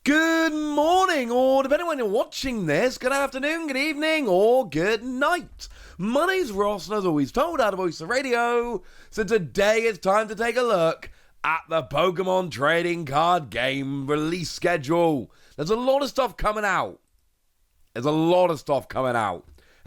Good morning, or depending on when you're watching this, good afternoon, good evening, or good night. My name's Ross, and as always told, out of Voice of Radio. So today it's time to take a look at the Pokemon trading card game release schedule. There's a lot of stuff coming out. And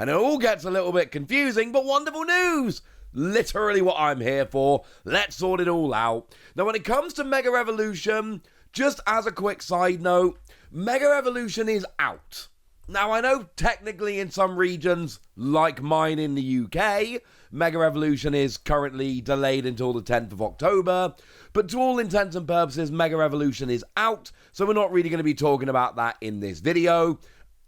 it all gets a little bit confusing, but wonderful news. Literally what I'm here for. Let's sort it all out. Now, when it comes to Mega Revolution, just as a quick side note, Mega Revolution is out. Now, I know technically in some regions, like mine in the UK, Mega Revolution is currently delayed until the 10th of October, but to all intents and purposes, Mega Revolution is out, so we're not really going to be talking about that in this video.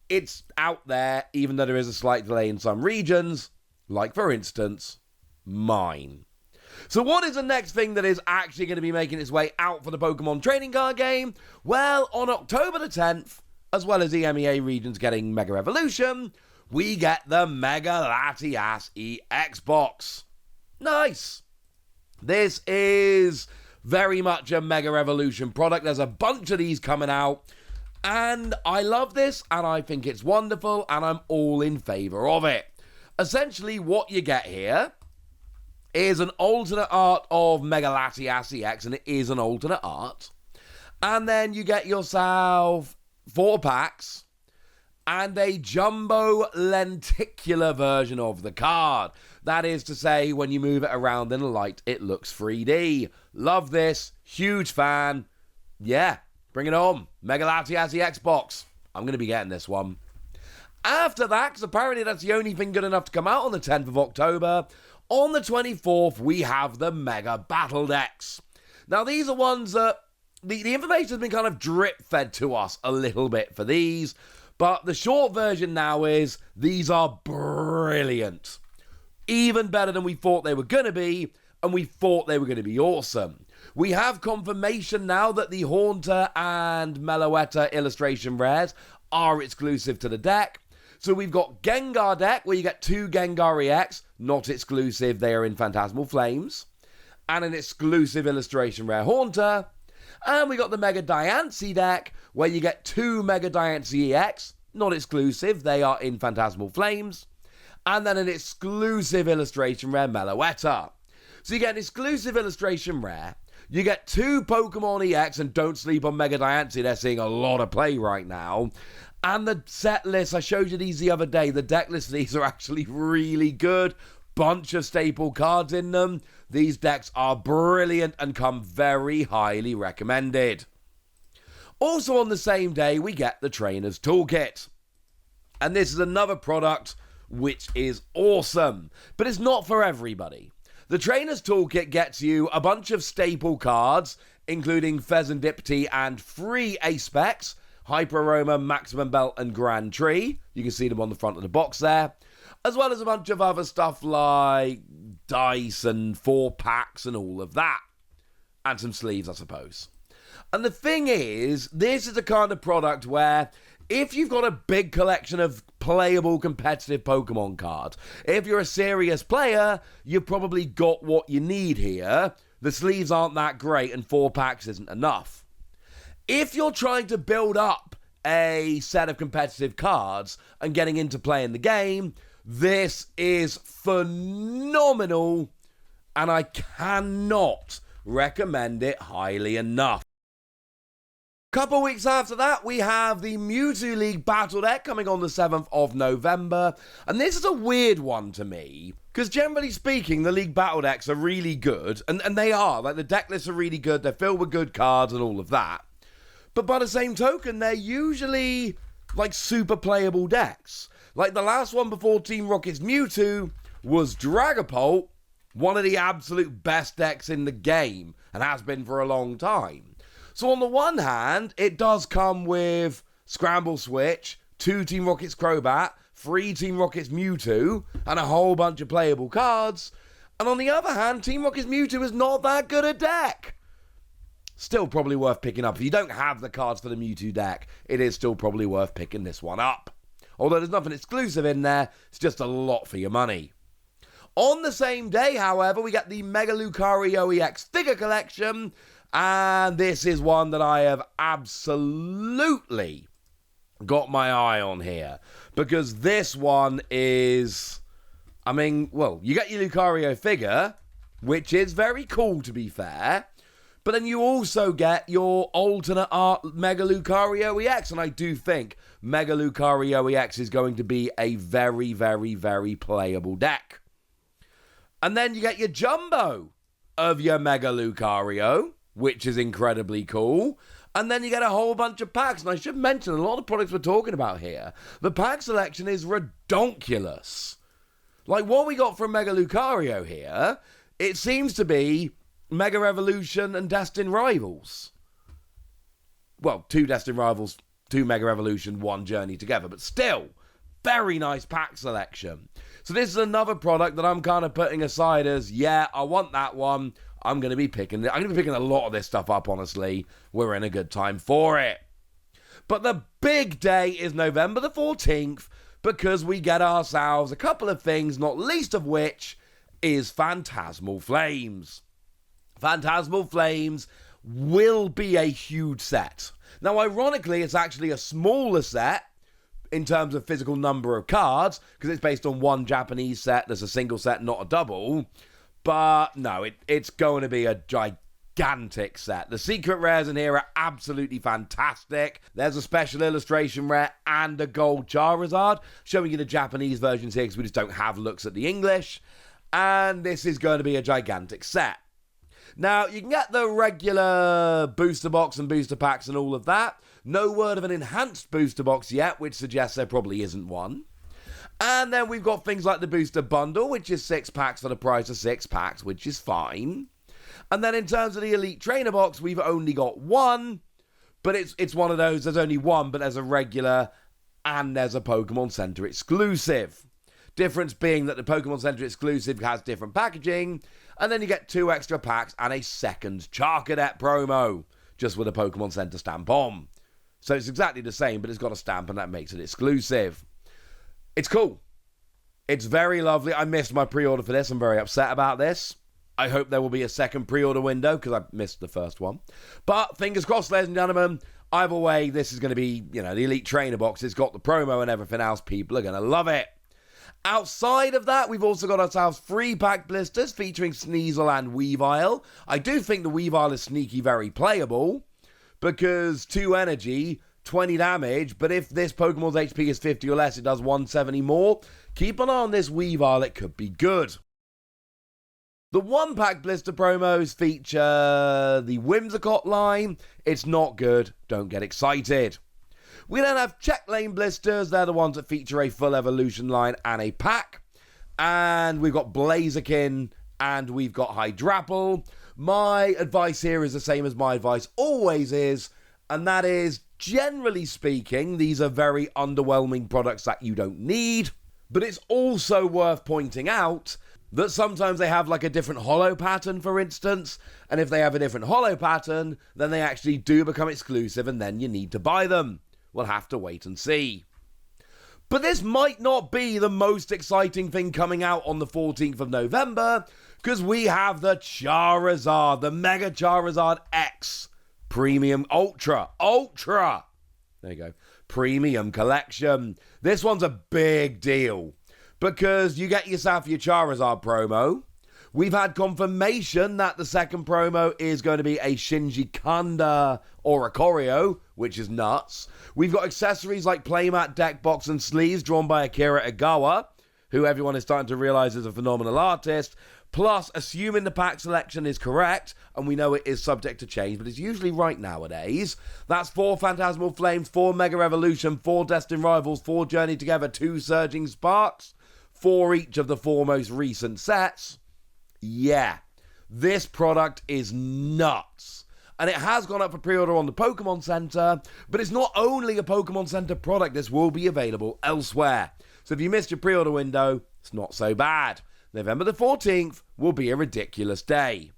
It's out there, even though there is a slight delay in some regions, like, for instance, mine. So what is the next thing that is actually going to be making its way out for the Pokemon trading card game? Well, on October the 10th, as well as EMEA regions getting Mega Evolution, we get the Mega Latias EX box. Nice. This is very much a Mega Evolution product. There's a bunch of these coming out, and I love this, and I think it's wonderful, and I'm all in favor of it. Essentially, what you get here is an alternate art of Mega Latias EX, and it is an alternate art. And then you get yourself 4 packs and a jumbo lenticular version of the card. That is to say, when you move it around in the light, it looks 3D. Love this. Huge fan. Yeah, bring it on. Mega Latias EX box. I'm going to be getting this one. After that, because apparently that's the only thing good enough to come out on the 10th of October, on the 24th, we have the Mega Battle Decks. Now, these are ones that the information has been kind of drip-fed to us a little bit for these, but the short version now is these are brilliant. Even better than we thought they were going to be, and we thought they were going to be awesome. We have confirmation now that the Haunter and Meloetta illustration rares are exclusive to the deck. So we've got Gengar deck, where you get 2 Gengar EX, not exclusive, they are in Phantasmal Flames, and an exclusive illustration rare Haunter. And we got the Mega Diancie deck, where you get 2 Mega Diancie EX, not exclusive, they are in Phantasmal Flames, and then an exclusive illustration rare Meloetta. So you get an exclusive illustration rare, you get 2 Pokemon EX, and don't sleep on Mega Diancie, they're seeing a lot of play right now. And the set list, I showed you these the other day. The deck list of these are actually really good. Bunch of staple cards in them. These decks are brilliant and come very highly recommended. Also on the same day, we get the Trainer's Toolkit. And this is another product which is awesome. But it's not for everybody. The Trainer's Toolkit gets you a bunch of staple cards, including Fezandipiti and 3 Ace-Specs, Hyper Aroma, Maximum Belt, and Grand Tree. You can see them on the front of the box there. As well as a bunch of other stuff like dice and 4 packs and all of that. And some sleeves, I suppose. And the thing is, this is the kind of product where if you've got a big collection of playable competitive Pokemon cards, if you're a serious player, you've probably got what you need here. The sleeves aren't that great and 4 packs isn't enough. If you're trying to build up a set of competitive cards and getting into playing the game, this is phenomenal, and I cannot recommend it highly enough. Couple weeks after that, we have the Mewtwo League Battle Deck coming on the 7th of November, and this is a weird one to me, because generally speaking, the League Battle Decks are really good, and they are, like the deck lists are really good, they're filled with good cards and all of that. But by the same token, they're usually, like, super playable decks. Like, the last one before Team Rocket's Mewtwo was Dragapult, one of the absolute best decks in the game, and has been for a long time. So on the one hand, it does come with Scramble Switch, 2 Team Rocket's Crobat, 3 Team Rocket's Mewtwo, and a whole bunch of playable cards. And on the other hand, Team Rocket's Mewtwo is not that good a deck. Still probably worth picking up. If you don't have the cards for the Mewtwo deck, it is still probably worth picking this one up. Although there's nothing exclusive in there, it's just a lot for your money. On the same day, however, we get the Mega Lucario EX figure collection, And this is one that I have absolutely got my eye on here. Because this one is, I mean, well, you get your Lucario figure, which is very cool to be fair. But then you also get your alternate art Mega Lucario EX. And I do think Mega Lucario EX is going to be a very, very, very playable deck. And then you get your jumbo of your Mega Lucario, which is incredibly cool. And then you get a whole bunch of packs. And I should mention, a lot of products we're talking about here, the pack selection is redonkulous. Like what we got from Mega Lucario here, it seems to be Mega Evolution and Destined Rivals. Well, 2 Destined Rivals, 2 Mega Evolution, 1 Journey together. But still, very nice pack selection. So this is another product that I'm kind of putting aside as, yeah, I want that one. I'm going to be picking a lot of this stuff up, honestly. We're in a good time for it. But the big day is November the 14th, because we get ourselves a couple of things, not least of which is Phantasmal Flames. Phantasmal Flames will be a huge set. Now, ironically, it's actually a smaller set in terms of physical number of cards, because it's based on 1 Japanese set. There's a single set, not a double. But no, it's going to be a gigantic set. The secret rares in here are absolutely fantastic. There's a special illustration rare and a gold Charizard, showing you the Japanese versions here because we just don't have looks at the English. And this is going to be a gigantic set. Now, you can get the regular booster box and booster packs and all of that. No word of an enhanced booster box yet, which suggests there probably isn't one. And then we've got things like the booster bundle, which is 6 packs for the price of 6 packs, which is fine. And then in terms of the Elite Trainer box, we've only got 1. But it's one of those, there's only 1, but there's a regular and there's a Pokemon Center exclusive. Difference being that the Pokemon Center exclusive has different packaging. And then you get 2 extra packs and a second Charcadet promo, just with a Pokemon Center stamp on. So it's exactly the same, but it's got a stamp and that makes it exclusive. It's cool. It's very lovely. I missed my pre-order for this. I'm very upset about this. I hope there will be a second pre-order window because I missed the first one. But fingers crossed, ladies and gentlemen. Either way, this is going to be, the Elite Trainer box. It's got the promo and everything else. People are going to love it. Outside of that, we've also got ourselves 3 pack blisters featuring Sneasel and Weavile. I do think the Weavile is sneaky very playable because 2 energy, 20 damage, but if this Pokemon's HP is 50 or less, it does 170 more. Keep an eye on this Weavile, it could be good. The 1-pack blister promos feature the Whimsicott line. It's not good, don't get excited. We then have Check Lane blisters, they're the ones that feature a full evolution line and a pack. And we've got Blaziken and we've got Hydrapple. My advice here is the same as my advice always is, and that is, generally speaking, these are very underwhelming products that you don't need, but it's also worth pointing out that sometimes they have like a different holo pattern, for instance, and if they have a different holo pattern, then they actually do become exclusive and then you need to buy them. We'll have to wait and see. But this might not be the most exciting thing coming out on the 14th of November, because we have the Charizard, the Mega Charizard X Premium Ultra. There you go. Premium Collection. This one's a big deal because you get yourself your Charizard promo. We've had confirmation that the second promo is going to be a Shinji Kanda Oricorio, which is nuts. We've got accessories like playmat, deck box, and sleeves drawn by Akira Egawa, who everyone is starting to realize is a phenomenal artist. Plus, assuming the pack selection is correct, and we know it is subject to change, but it's usually right nowadays, that's 4 Phantasmal Flames, 4 Mega Evolution, 4 Destined Rivals, 4 Journey Together, 2 Surging Sparks, 4 each of the 4 most recent sets. Yeah, this product is nuts. And it has gone up for pre-order on the Pokemon Center, but it's not only a Pokemon Center product, this will be available elsewhere. So if you missed your pre-order window, it's not so bad. November the 14th will be a ridiculous day.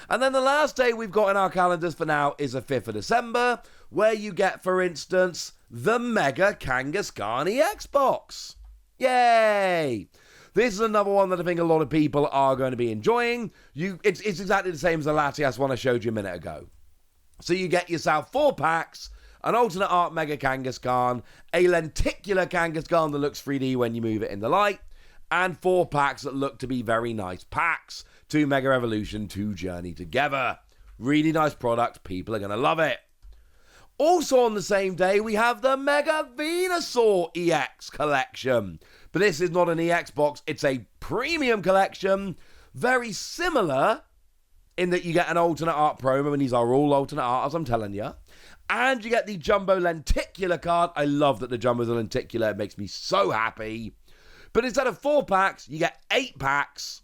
And then the last day we've got in our calendars for now is the 5th of December, where you get, for instance, the Mega Kangaskhan EX box. Yay! This is another one that I think a lot of people are going to be enjoying. It's exactly the same as the Latias one I showed you a minute ago. So you get yourself 4 packs, an alternate art Mega Kangaskhan, a lenticular Kangaskhan that looks 3D when you move it in the light, and 4 packs that look to be very nice packs. 2 Mega Evolution, 2 Journey Together. Really nice product. People are going to love it. Also on the same day, we have the Mega Venusaur EX collection. But this is not an EX box. It's a premium collection. Very similar in that you get an alternate art promo, and these are all alternate art, as I'm telling you. And you get the Jumbo Lenticular card. I love that the Jumbo's a lenticular. It makes me so happy. But instead of 4 packs, you get 8 packs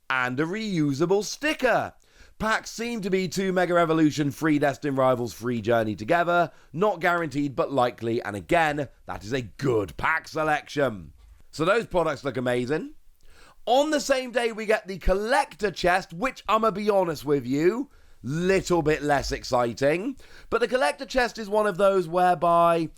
and a reusable sticker. Packs seem to be 2 Mega Evolution, 3 Destined Rivals, 3 Journey Together. Not guaranteed, but likely. And again, that is a good pack selection. So those products look amazing. On the same day, we get the collector chest, which I'm going to be honest with you, little bit less exciting. But the collector chest is one of those whereby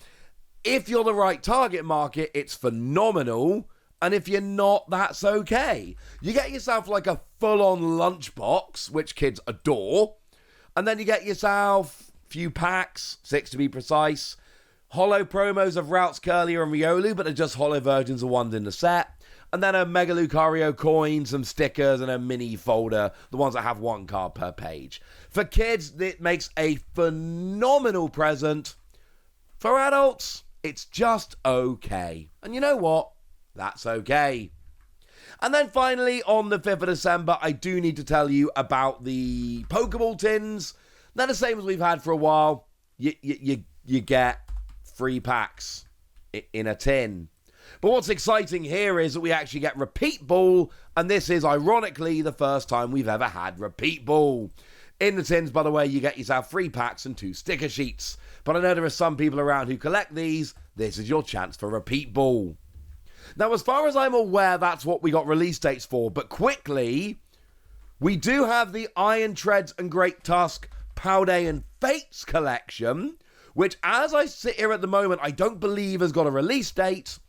if you're the right target market, it's phenomenal. And if you're not, that's okay. You get yourself like a full-on lunchbox, which kids adore. And then you get yourself a few packs, 6 to be precise. Holo promos of Routes, Curlier and Riolu, but they're just holo versions of ones in the set. And then a Mega Lucario coin, some stickers, and a mini folder, the ones that have 1 card per page. For kids, it makes a phenomenal present. For adults, it's just okay. And you know what? That's okay. And then finally, on the 5th of December, I do need to tell you about the Pokeball tins. They're the same as we've had for a while. You get 3 packs in a tin. But what's exciting here is that we actually get Repeat Ball, and this is, ironically, the first time we've ever had Repeat Ball. In the tins, by the way, you get yourself 3 packs and 2 sticker sheets. But I know there are some people around who collect these. This is your chance for Repeat Ball. Now, as far as I'm aware, that's what we got release dates for. But quickly, we do have the Iron Treads and Great Tusk, Paldean Fates collection, which, as I sit here at the moment, I don't believe has got a release date.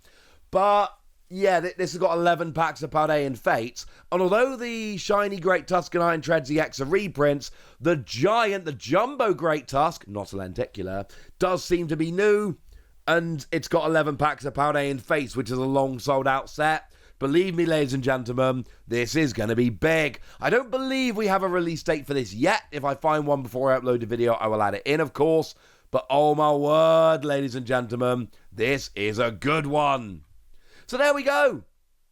But, yeah, this has got 11 packs of Paldean Fates. And although the shiny Great Tusk and Iron Treads EX are reprints, the Jumbo Great Tusk, not a lenticular, does seem to be new. And it's got 11 packs of Paldean Fates, which is a long sold out set. Believe me, ladies and gentlemen, this is going to be big. I don't believe we have a release date for this yet. If I find one before I upload the video, I will add it in, of course. But oh my word, ladies and gentlemen, this is a good one. So there we go.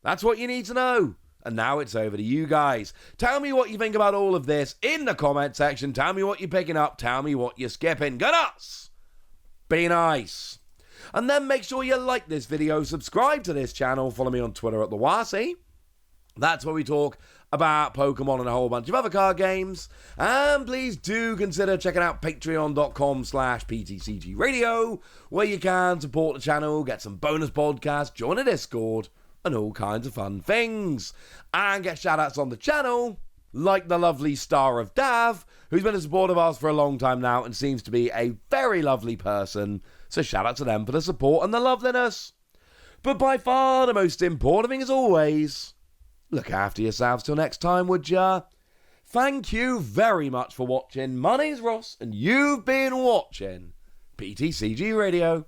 That's what you need to know. And now it's over to you guys. Tell me what you think about all of this in the comment section. Tell me what you're picking up. Tell me what you're skipping. Go nuts! Be nice. And then make sure you like this video, subscribe to this channel, follow me on Twitter at @TheWasi. That's where we talk about Pokemon and a whole bunch of other card games. And please do consider checking out patreon.com/PTCG Radio, where you can support the channel, get some bonus podcasts, join a Discord, and all kinds of fun things. And get shoutouts on the channel, like the lovely Star of Dav, who's been a supporter of ours for a long time now and seems to be a very lovely person. So shout out to them for the support and the loveliness. But by far the most important thing, as always, look after yourselves till next time, would ya? Thank you very much for watching. My name's Ross, and you've been watching PTCG Radio.